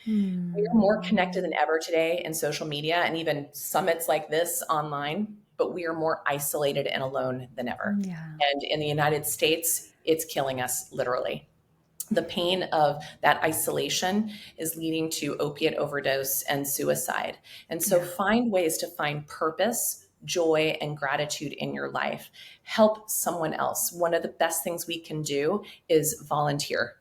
We are more Mm. connected than ever today in social media and even summits like this online, but we are more isolated and alone than ever. Yeah. And in the United States, it's killing us literally. The pain of that isolation is leading to opiate overdose and suicide. And so Yeah. find ways to find purpose, joy, and gratitude in your life. Help someone else. One of the best things we can do is volunteer.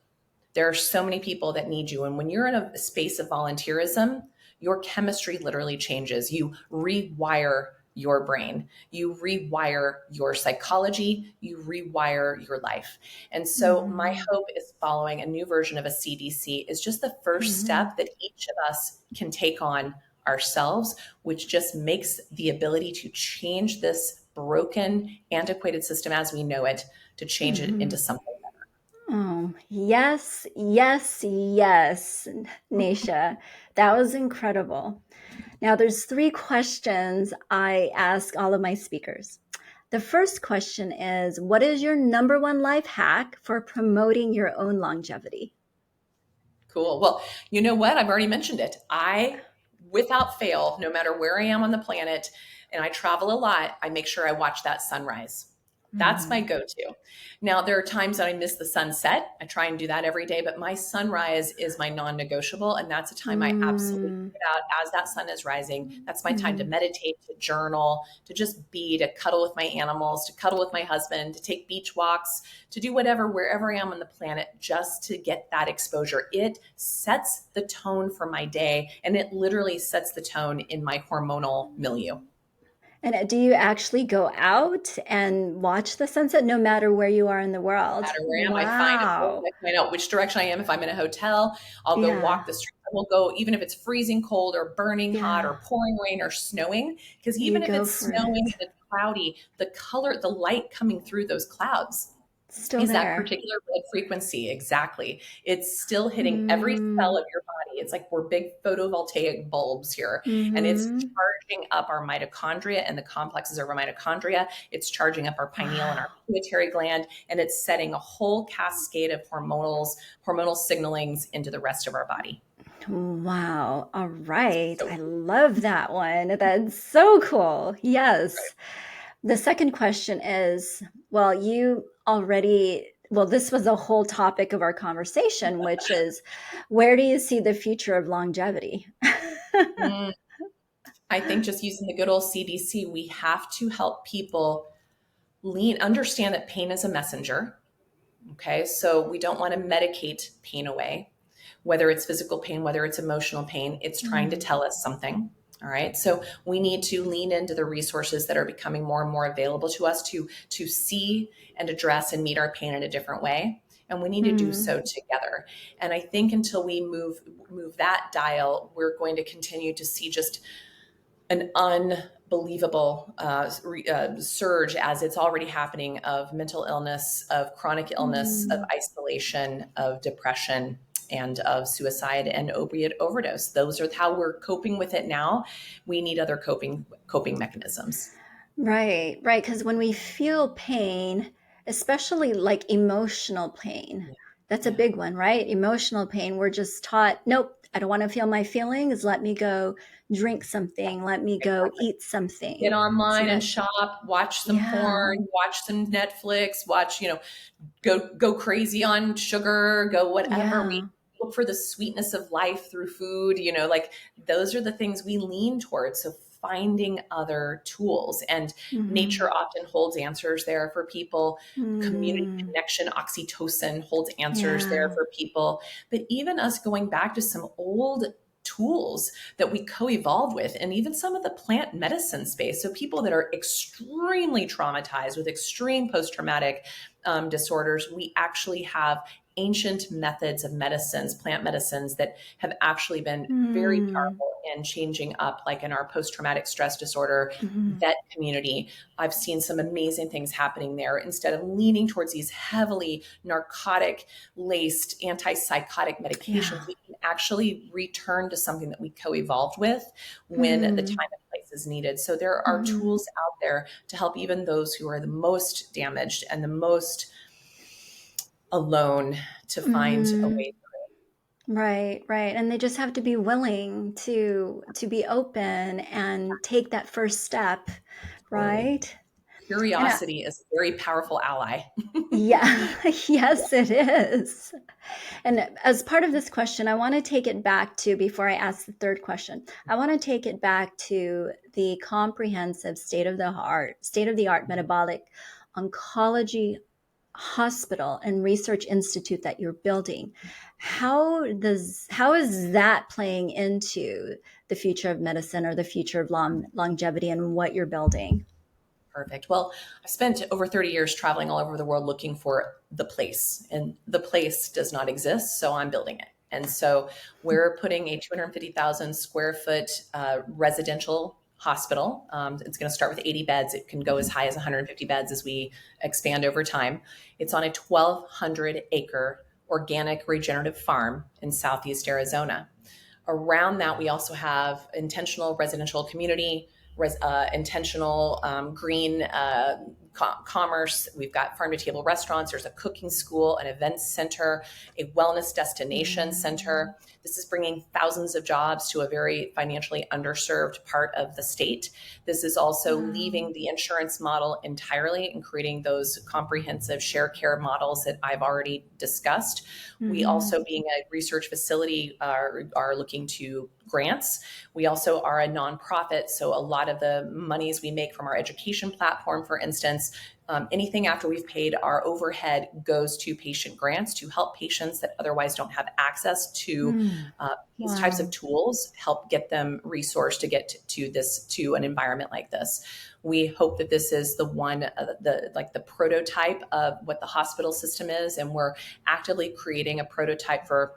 There are so many people that need you. And when you're in a space of volunteerism, your chemistry literally changes. You rewire your brain, you rewire your psychology, you rewire your life. And so, my Mhm. hope is following a new version of a CDC is just the first Mhm. step that each of us can take on ourselves, which just makes the ability to change this broken, antiquated system as we know it, to change it into Mhm. something. Oh, yes, yes, yes, Nasha. That was incredible. Now, there's 3 questions I ask all of my speakers. The first question is, what is your number one life hack for promoting your own longevity? Cool. Well, you know what? I've already mentioned it. Without fail, no matter where I am on the planet, and I travel a lot, I make sure I watch that sunrise. That's my Mhm. go to. Now, there are times that I miss the sunset. I try and do that every day, but my sunrise is my non negotiable. And that's a time I absolutely Mm. get out as that sun is rising. That's my time to Mhm. meditate, to journal, to just be, to cuddle with my animals, to cuddle with my husband, to take beach walks, to do whatever, wherever I am on the planet, just to get that exposure. It sets the tone for my day, and it literally sets the tone in my hormonal milieu. And do you actually go out and watch the sunset no matter where you are in the world? Matter where I am, Wow. I find out which direction I am. If I'm in a hotel, I'll go Yeah. walk the street. I will go, even if it's freezing cold or burning hot Yeah. or pouring rain or snowing, because You even if go it's for snowing and it. it's cloudy, the light coming through those clouds Still is that there. particular red frequency. Exactly. It's still hitting every cell Mm. of your body. It's like we're big photovoltaic bulbs here, and it's Mhm. charging up our mitochondria and the complexes of our mitochondria. It's charging up our pineal and Wow. our pituitary gland, and it's setting a whole cascade of hormonal signalings into the rest of our body. Wow. All right. So I love that one. That's so cool. Yes. The second question is, well, you already, well, this was the whole topic of our conversation, which is where do you see the future of longevity? mm, I think just using the good old CDC, we have to help people understand that pain is a messenger. Okay, so we don't want to medicate pain away, whether it's physical pain, whether it's emotional pain, it's trying to Mm. tell us something. All right, so we need to lean into the resources that are becoming more and more available to us to see and address and meet our pain in a different way. And we need to do Mm. so together. And I think until we move that dial, we're going to continue to see just an unbelievable surge, as it's already happening, of mental illness, of chronic illness, of Mm. isolation, of depression, and of suicide and opiate overdose. Those are how we're coping with it now. We need other coping mechanisms. Right, right. Because when we feel pain, especially like emotional pain, Yeah, that's a yeah, big one, right? Emotional pain, we're just taught, nope, I don't want to feel my feelings. Let me go drink something. Let me go exactly. eat Get something. So online and that, shop, watch some yeah, porn, watch some Netflix, go crazy on sugar, go whatever. We yeah. look for the sweetness of life through food, like those are the things we lean towards. So finding other tools. And Mm-hmm. nature often holds answers there for people. Community Mm. connection, oxytocin holds answers there Yeah. for people. But even us going back to some old tools that we co-evolved with, and even some of the plant medicine space. So people that are extremely traumatized with extreme post-traumatic disorders, we actually have ancient methods of medicines, plant medicines that have actually been very Mm. powerful in changing up, like in our post-traumatic stress disorder Mm-hmm. vet community. I've seen some amazing things happening there. Instead of leaning towards these heavily narcotic laced antipsychotic medications, Yeah. we can actually return to something that we co-evolved with when the Mm-hmm. time and place is needed. So there are Mm-hmm. tools out there to help even those who are the most damaged and the most alone to find a Mm-hmm. way. Right, right. And they just have to be willing to be open and take that first step, Totally. right? And Curiosity is a very powerful ally. yeah, yes, it is. And as part of this question, I want to take it back to, before I ask the third question, I want to take it back to the comprehensive state of the art metabolic oncology hospital and research institute that you're building. How is that playing into the future of medicine or the future of longevity and what you're building? Perfect. Well, I spent over 30 years traveling all over the world looking for the place, and the place does not exist, so I'm building it. And so we're putting a 250,000 square foot residential hospital. It's going to start with 80 beds. It can go as high as 150 beds as we expand over time. It's on a 1,200 acre organic regenerative farm in Southeast Arizona. Around that, we also have intentional residential community, intentional green commerce. We've got farm to table restaurants. There's a cooking school, an events center, a wellness destination center. This is bringing thousands of jobs to a very financially underserved part of the state. This is also Wow. leaving the insurance model entirely and creating those comprehensive share care models that I've already discussed. We Mm-hmm. also, being a research facility, are looking to grants. We also are a nonprofit, so a lot of the monies we make from our education platform, for instance, anything after we've paid our overhead goes to patient grants to help patients that otherwise don't have access to Mm. these types of Wow. tools, help get them resourced to get to an environment like this. We hope that this is the one, the prototype of what the hospital system is, and we're actively creating a prototype for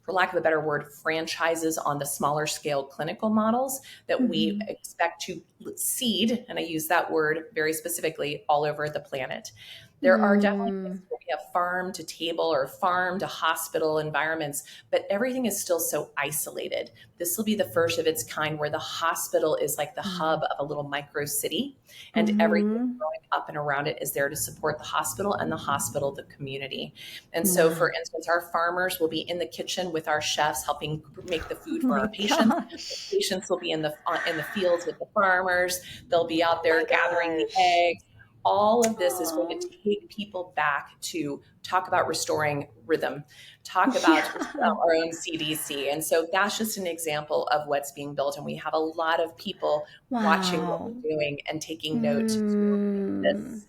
lack of a better word, franchises on the smaller scale clinical models that we Mm-hmm. expect to seed, and I use that word very specifically, all over the planet. There are definitely Mm. places where we have farm to table or farm to hospital environments, but everything is still so isolated. This will be the first of its kind where the hospital is like the hub Wow. of a little micro city, and everything Mm-hmm. growing up and around it is there to support the hospital, and the hospital the community. And so, for Wow. instance, our farmers will be in the kitchen with our chefs helping make the Oh food for my our patients. The gosh. patients will be in the fields with the farmers. They'll be out Oh my there gathering the gosh. eggs. All of this is going to Oh. take people back to talk about restoring rhythm, talk about Yeah. our own CDC. And so that's just an example of what's being built. And we have a lot of people watching what Wow. we're doing and taking note to make Mm. this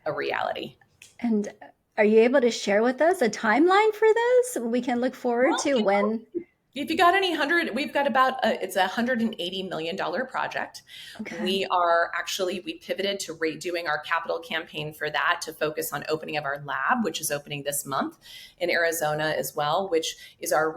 a reality. And are you able to share with us a timeline for this? We can look forward Well, to when. if you got any hundred, we've got about it's $180 million project. Okay. We pivoted to redoing our capital campaign for that to focus on opening of our lab, which is opening this month in Arizona as well, which is our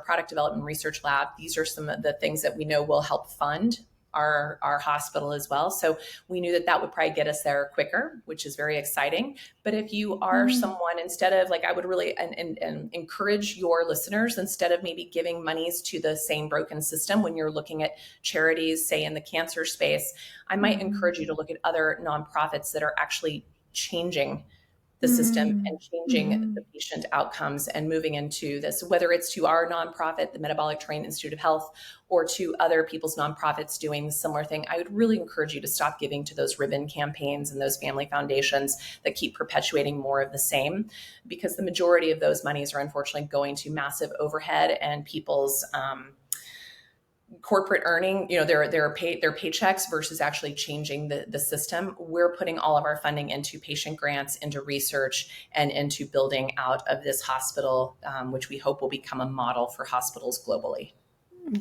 product development research lab. These are some of the things that we know will help fund our hospital as well. So we knew that would probably get us there quicker, which is very exciting. But if you are Mm. someone, instead of like, I would really and encourage your listeners, instead of maybe giving monies to the same broken system when you're looking at charities, say in the cancer space, I might Mm. encourage you to look at other nonprofits that are actually changing the system Mm. and changing the Mm. patient outcomes and moving into this, whether it's to our nonprofit, the Metabolic Terrain Institute of Health, or to other people's nonprofits doing the similar thing. I would really encourage you to stop giving to those ribbon campaigns and those family foundations that keep perpetuating more of the same, because the majority of those monies are unfortunately going to massive overhead and people's corporate earning, their paychecks versus actually changing the system. We're putting all of our funding into patient grants, into research, and into building out of this hospital, which we hope will become a model for hospitals globally.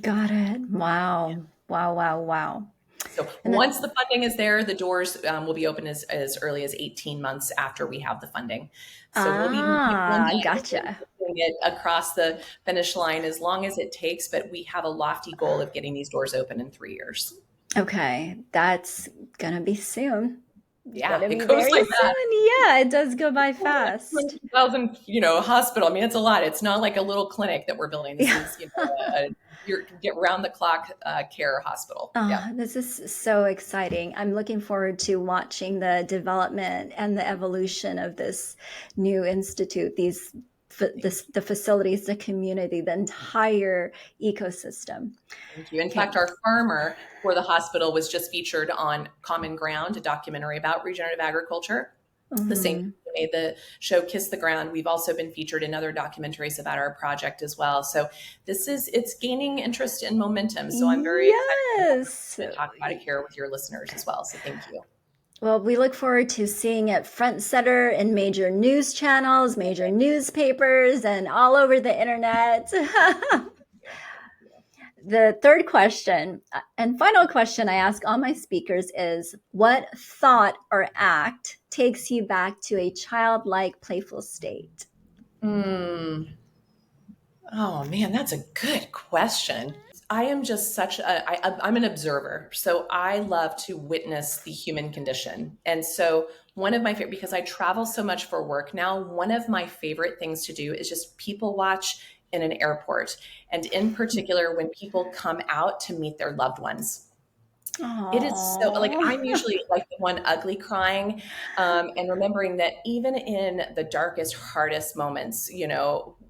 Got it. Wow. Wow, wow, wow. So And that, once the funding is there, the doors will be open as early as 18 months after we have the funding. So we'll be gotcha. pushing it across the finish line as long as it takes, but we have a lofty goal of getting these doors open in 3 years. Okay, that's gonna be soon. Yeah, Gonna it be goes very like that. soon. Yeah, it does go by fast. 2,000, hospital. I mean, it's a lot. It's not like a little clinic that we're building. This Yeah. is, your get round the clock care hospital. Yeah. Oh, this is so exciting. I'm looking forward to watching the development and the evolution of this new institute, the facilities, the community, the entire ecosystem. Thank you. In Okay. fact, our farmer for the hospital was just featured on Common Ground, a documentary about regenerative agriculture. The same Mhm. who made the show Kiss the Ground. We've also been featured in other documentaries about our project as well. So it's gaining interest and momentum. So I'm very excited Yes. to talk about it here with your listeners as well. So thank you. Well, we look forward to seeing it front center in major news channels, major newspapers, and all over the internet. The third question and final question I ask all my speakers is, what thought or act takes you back to a childlike, playful state? Mm. Oh man, that's a good question. I am just I'm an observer. So I love to witness the human condition. And so one of my favorite, because I travel so much for work now, one of my favorite things to do is just people watch in an airport. And in particular, when people come out to meet their loved ones. It is so like Oh. I'm usually like the one ugly crying, and remembering that even in the darkest, hardest moments,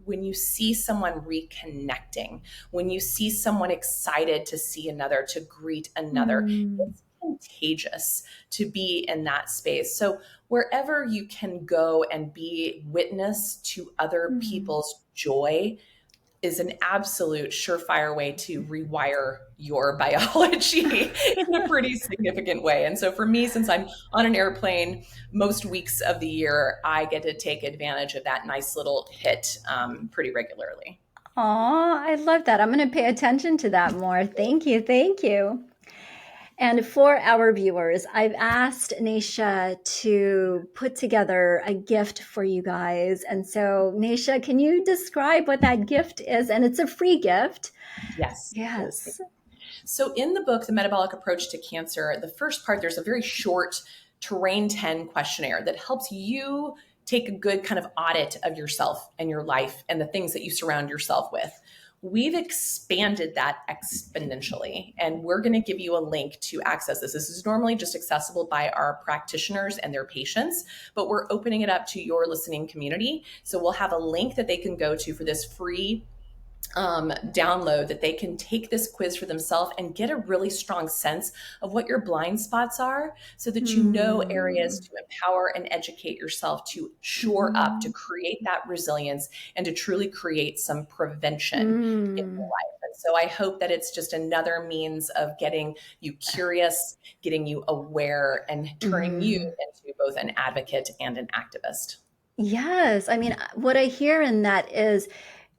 when you see someone reconnecting, when you see someone excited to see another, to greet another, Mm, it's contagious to be in that space. So wherever you can go and be witness to other mm, people's joy is an absolute surefire way to rewire your biology in a pretty significant way. And so for me, since I'm on an airplane most weeks of the year, I get to take advantage of that nice little hit pretty regularly. Aw, I love that. I'm going to pay attention to that more. Thank you. Thank you. And for our viewers, I've asked Nasha to put together a gift for you guys. And so, Nasha, can you describe what that gift is? And it's a free gift. Yes, yes. Yes. So in the book, The Metabolic Approach to Cancer, the first part, there's a very short terrain 10 questionnaire that helps you take a good kind of audit of yourself and your life and the things that you surround yourself with. We've expanded that exponentially, and we're going to give you a link to access this. This is normally just accessible by our practitioners and their patients, but we're opening it up to your listening community. So we'll have a link that they can go to for this free download, that they can take this quiz for themselves and get a really strong sense of what your blind spots are, so that you know areas Mm, to empower and educate yourself, to shore up, to mm, create that resilience, and to truly create some prevention in your mm, life. And so I hope that it's just another means of getting you curious, getting you aware, and turning you mm. into both an advocate and an activist. Yes. I mean, what I hear in that is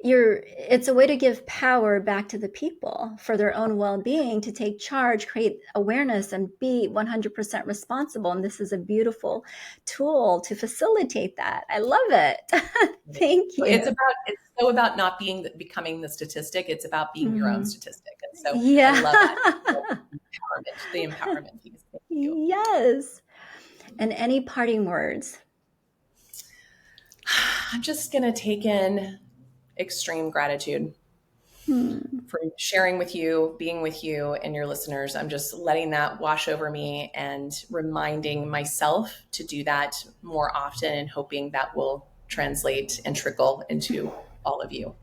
it's a way to give power back to the people for their own well-being, to take charge, create awareness, and be 100% responsible. And this is a beautiful tool to facilitate that. I love it. Thank you. It's so about not becoming the statistic. It's about being your own Mm. statistic. And so I Yeah. love that. The empowerment piece. Thank you. Yes. And any parting words? I'm just going to take in extreme gratitude Hmm. for sharing with you, being with you and your listeners. I'm just letting that wash over me and reminding myself to do that more often, and hoping that will translate and trickle into all of you.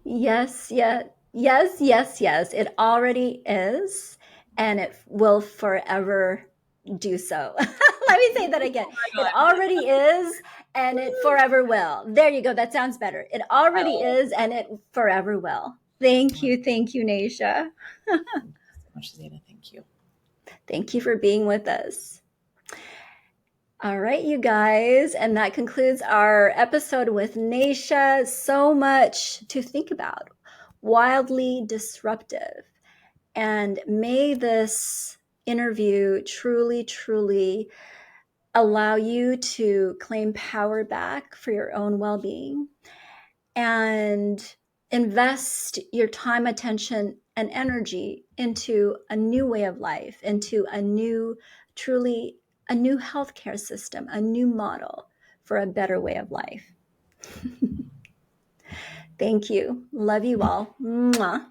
Yes, yeah, yes, yes, yes. It already is, and it will forever do so. Let me say that again. Oh my It God. already is, and it forever will. There you go. That sounds better. It I already love it. is, and it forever will. Thank you. Thank you, Nasha. Thank you so much, Zeta. Thank you. Thank you for being with us. All right, you guys. And that concludes our episode with Nasha. So much to think about. Wildly disruptive. And may this interview truly, truly allow you to claim power back for your own well being and invest your time, attention, and energy into a new way of life, into a new, truly a new healthcare system, a new model for a better way of life. Thank you. Love you all. Mwah.